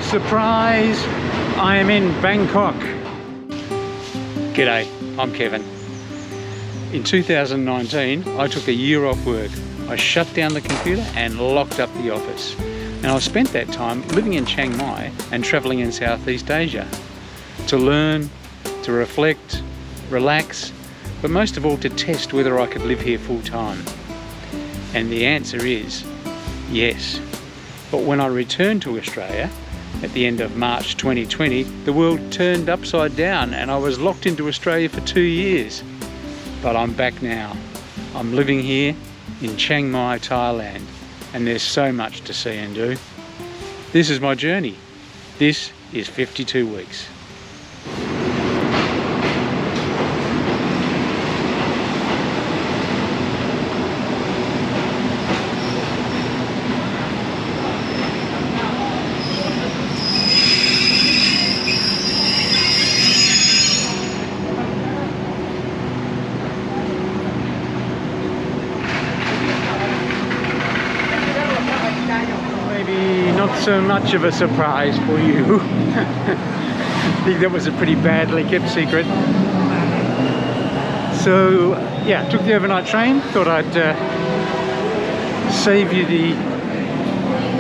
Surprise! I am in Bangkok. G'day, I'm Kevin. In 2019, I took a year off work. I shut down the computer and locked up the office. And I spent that time living in Chiang Mai and travelling in Southeast Asia to learn, to reflect, relax, but most of all to test whether I could live here full time. And the answer is yes. But when I returned to Australia at the end of March 2020, the world turned upside down and I was locked into Australia for 2 years. But I'm back now. I'm living here in Chiang Mai, Thailand, and there's so much to see and do. This is my journey. This is 52 weeks. Not so much of a surprise for you. I think that was a pretty badly kept secret. So yeah, took the overnight train. Thought I'd save you the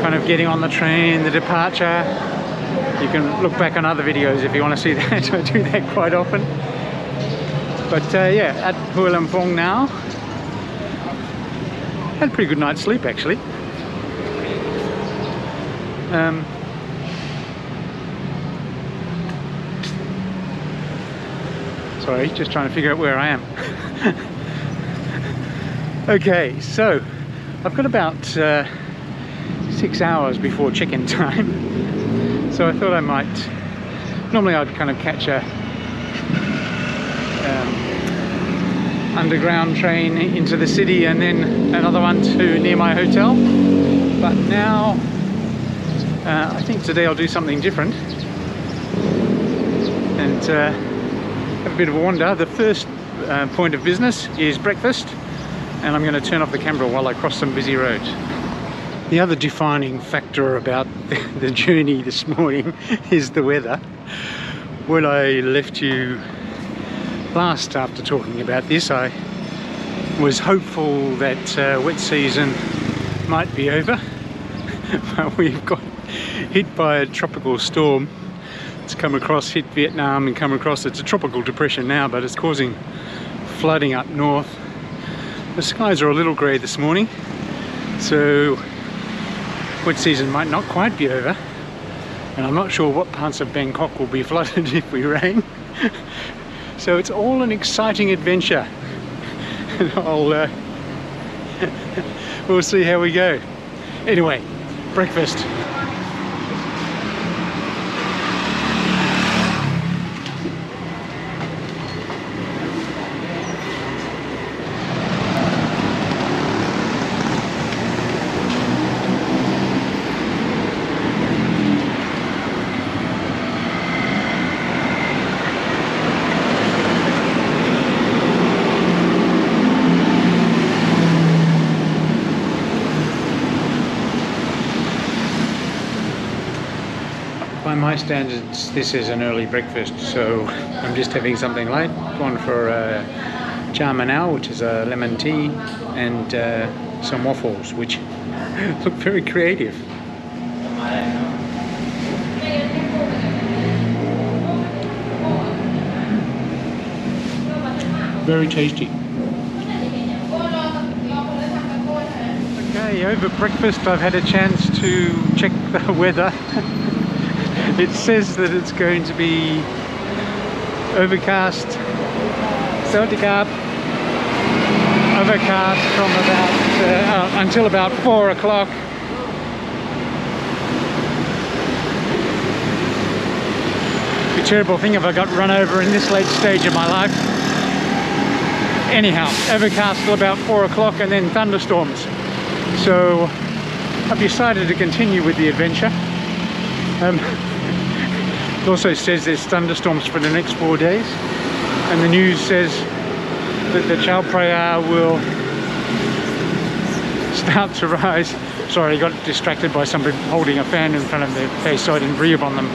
kind of getting on the train, the departure. You can look back on other videos if you want to see that. I do that quite often. But yeah, at Hua Lamphong now. Had a pretty good night's sleep actually. Sorry, just trying to figure out where I am. Okay, so I've got about 6 hours before check-in time. So I thought I might, normally I'd kind of catch a underground train into the city and then another one to near my hotel. But now I think today I'll do something different and have a bit of a wander. The first point of business is breakfast, and I'm going to turn off the camera while I cross some busy roads. The other defining factor about the journey this morning is the weather. When I left you last after talking about this, I was hopeful that wet season might be over, but we've got hit by a tropical storm. It's come across, hit Vietnam and come across. It's a tropical depression now, but it's causing flooding up north. The skies are a little grey this morning, so wet season might not quite be over, and I'm not sure what parts of Bangkok will be flooded if we rain. So it's all an exciting adventure. And we'll see how we go. Anyway, breakfast. By my standards, this is an early breakfast, so I'm just having something light. Gone for cha manao, which is a lemon tea, and some waffles, which look very creative. Very tasty. Okay, over breakfast I've had a chance to check the weather. It says that it's going to be overcast, overcast from about until about 4 o'clock. Be a terrible thing if I got run over in this late stage of my life. Anyhow, overcast till about 4 o'clock and then thunderstorms. So I've decided to continue with the adventure. It also says there's thunderstorms for the next 4 days, and the news says that the Chao Phraya will start to rise Sorry, I got distracted by somebody holding a fan in front of their face, so I didn't breathe on them.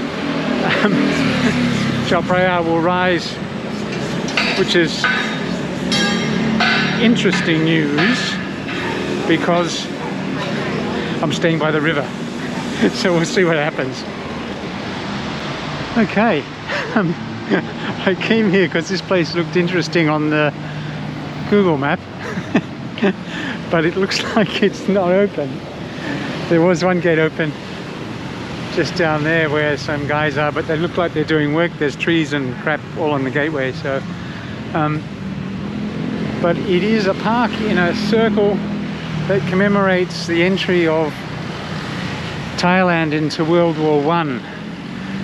Chao Phraya will rise, which is interesting news because I'm staying by the river. So we'll see what happens. Okay, I came here because this place looked interesting on the Google map, but it looks like it's not open. There was one gate open just down there where some guys are, but they look like they're doing work. There's trees and crap all on the gateway, so but it is a park in a circle that commemorates the entry of Thailand into World War I.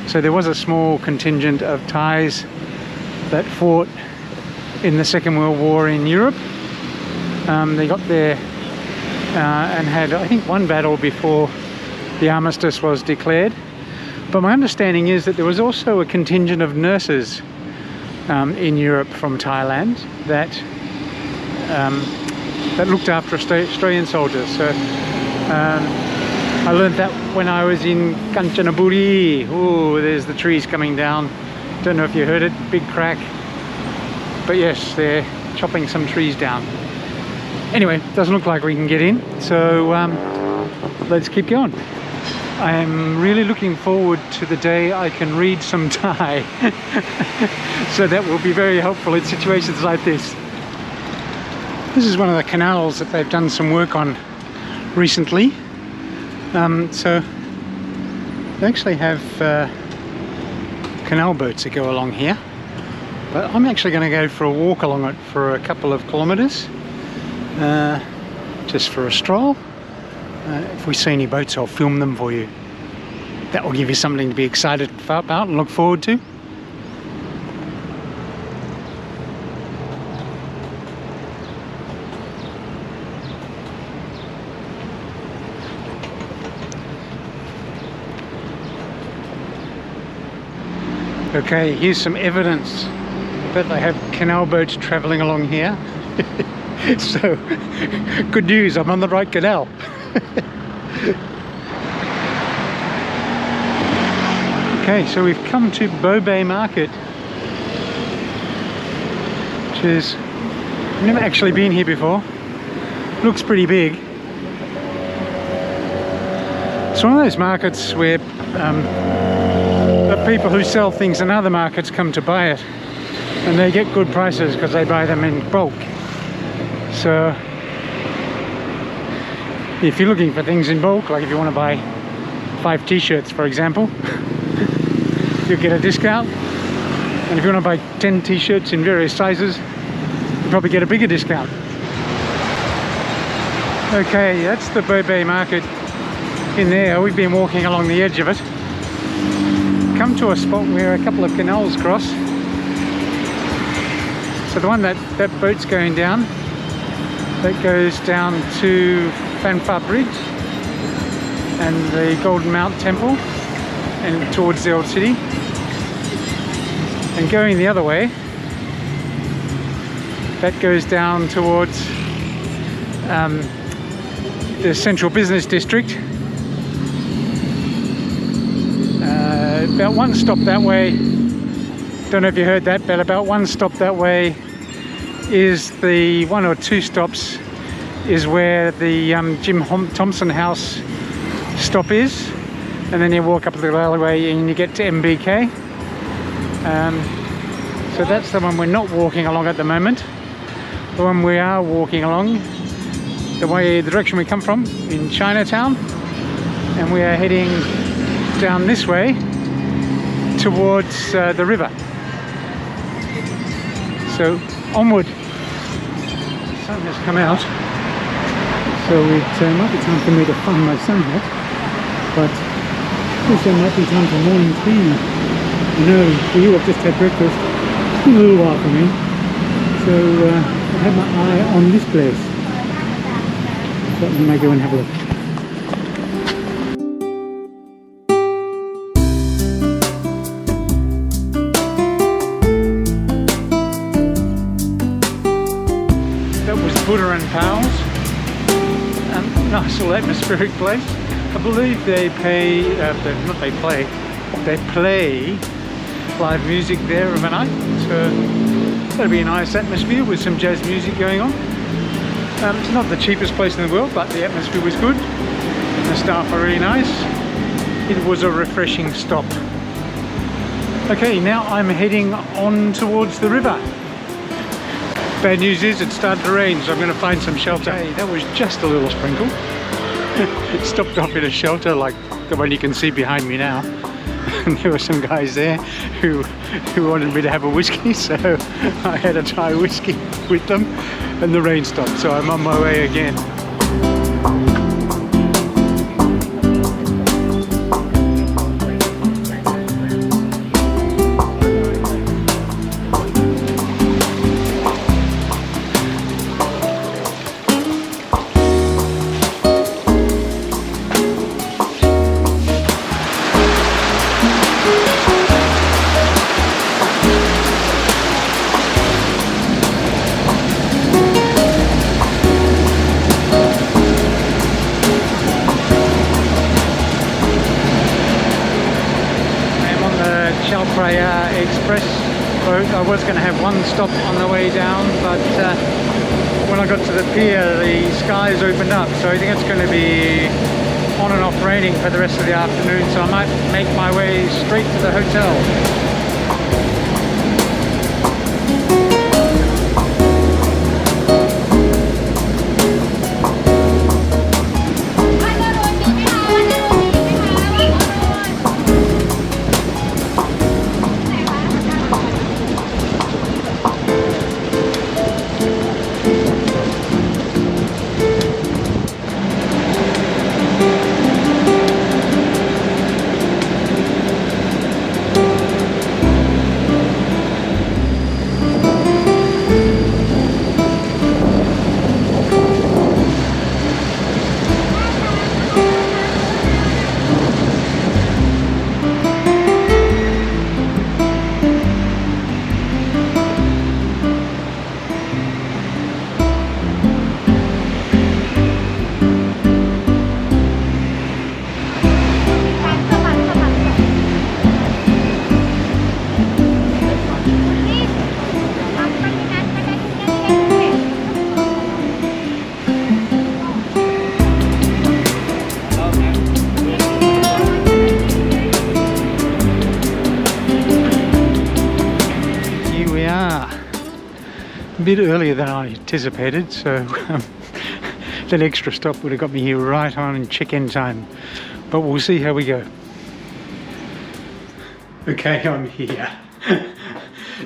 So there was a small contingent of Thais that fought in the Second World War in Europe. They got there and had, I think, one battle before the armistice was declared. But my understanding is that there was also a contingent of nurses in Europe from Thailand that looked after Australian soldiers. So I learned that when I was in Kanchanaburi. Oh, there's the trees coming down. Don't know if you heard it, big crack. But yes, they're chopping some trees down. Anyway, doesn't look like we can get in, so let's keep going. I am really looking forward to the day I can read some Thai. So that will be very helpful in situations like this. This is one of the canals that they've done some work on recently. So they actually have canal boats that go along here. But I'm actually going to go for a walk along it for a couple of kilometres. Just for a stroll. If we see any boats, I'll film them for you. That will give you something to be excited about and look forward to. Okay, here's some evidence that they have canal boats travelling along here. So, good news, I'm on the right canal. Okay, so we've come to Bae Market, which is, I've never actually been here before. Looks pretty big. It's one of those markets where the people who sell things in other markets come to buy it, and they get good prices because they buy them in bulk. So if you're looking for things in bulk, like if you want to buy 5 t-shirts for example, you'll get a discount. And if you want to buy 10 t-shirts in various sizes, you'll probably get a bigger discount. Okay, that's the Bae Market in there. We've been walking along the edge of it. Come to a spot where a couple of canals cross. So the one that boat's going down, that goes down to Phan Pha Bridge and the Golden Mount Temple and towards the old city. And going the other way, that goes down towards the central business district. About one stop that way, don't know if you heard that, but about one stop that way is the 1 or 2 stops is where the Jim Thompson House stop is, and then you walk up the little alleyway and you get to MBK. So that's the one we're not walking along at the moment. The one we are walking along, the direction we come from in Chinatown, and we are heading down this way towards the river. So onward. The sun has come out, so it might be time for me to find my sun hat, but also might be time for morning tea. I know for you I've just had breakfast. It's been a little while for me, so I have my eye on this place. So I'm going to go and have a look. Buddha and Pals. Nice little atmospheric place. I believe they play live music there overnight, so that'll be a nice atmosphere with some jazz music going on. It's not the cheapest place in the world, but the atmosphere was good and the staff are really nice. It was a refreshing stop. Okay, now I'm heading on towards the river. Bad news is it started to rain, so I'm going to find some shelter. Hey, that was just a little sprinkle. It stopped off in a shelter like the one you can see behind me now. And there were some guys there who wanted me to have a whiskey, so I had a Thai whiskey with them, and the rain stopped, so I'm on my way again. Express boat. I was going to have one stop on the way down, but when I got to the pier the skies opened up, so I think it's going to be on and off raining for the rest of the afternoon, so I might make my way straight to the hotel. A bit earlier than I anticipated, so that extra stop would have got me here right on check-in time, but we'll see how we go. Okay, I'm here.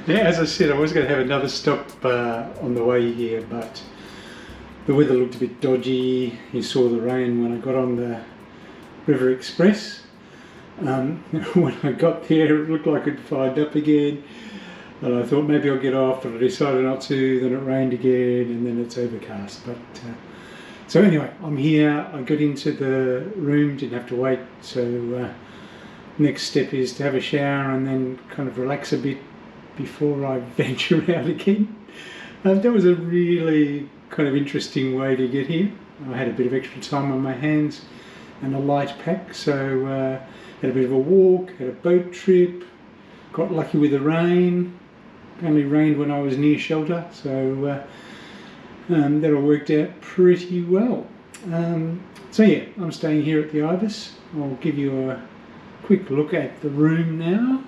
Now, as I said, I was going to have another stop on the way here, but the weather looked a bit dodgy. You saw the rain when I got on the River Express. When I got there it looked like it'd fired up again. And I thought maybe I'll get off, but I decided not to. Then it rained again, and then it's overcast. But so anyway, I'm here. I got into the room, didn't have to wait. So next step is to have a shower and then kind of relax a bit before I venture out again. That was a really kind of interesting way to get here. I had a bit of extra time on my hands and a light pack, so had a bit of a walk, had a boat trip, got lucky with the rain. Only rained when I was near shelter, so that all worked out pretty well. So yeah, I'm staying here at the Ibis. I'll give you a quick look at the room now.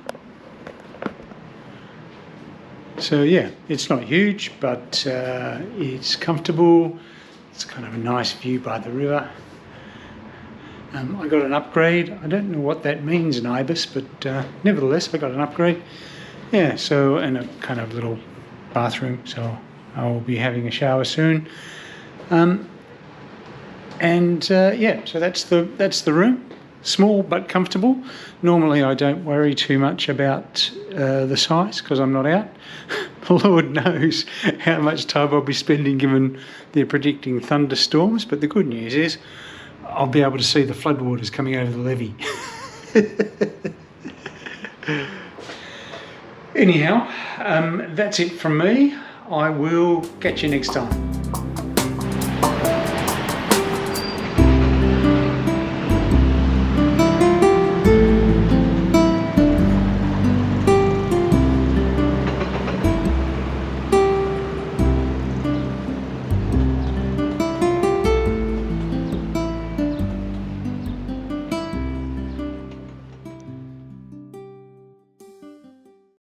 So yeah, it's not huge, but it's comfortable. It's kind of a nice view by the river. I got an upgrade. I don't know what that means in Ibis, but nevertheless I got an upgrade. Yeah, so, and a kind of little bathroom, so I'll be having a shower soon. Yeah, so that's the room. Small but comfortable. Normally I don't worry too much about the size because I'm not out. Lord knows how much time I'll be spending given they're predicting thunderstorms, but the good news is I'll be able to see the floodwaters coming over the levee. Anyhow, that's it from me. I will catch you next time.